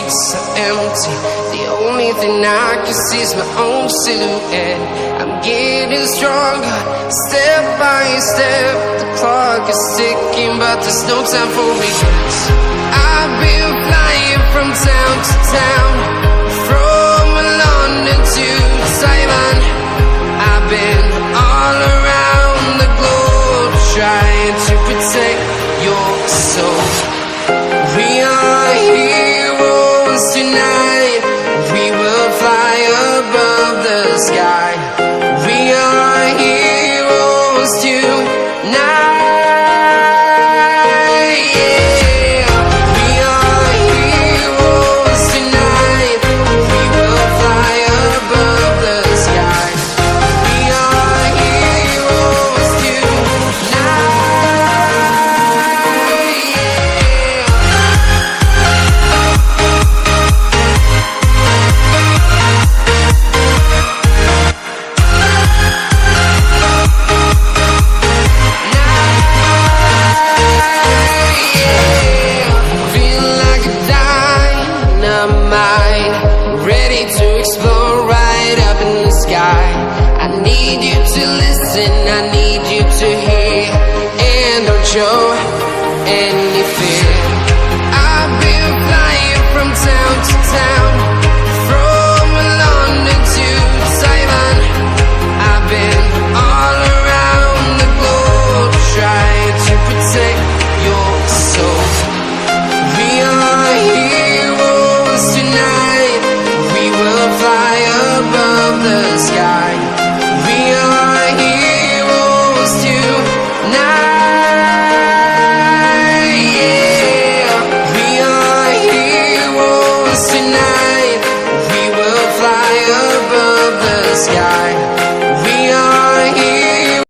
so empty. The only thing I can see is my own silhouette. I'm getting stronger, step by step. The clock is ticking, but there's no time for regrets. I've been flying from town to town, from London to Taiwan. I've been all around the globe, trying to protect your soul. We are heroes tonight. We will fly above the sky. We are heroes tonight. Ready to explore right up in the sky. I need you to listen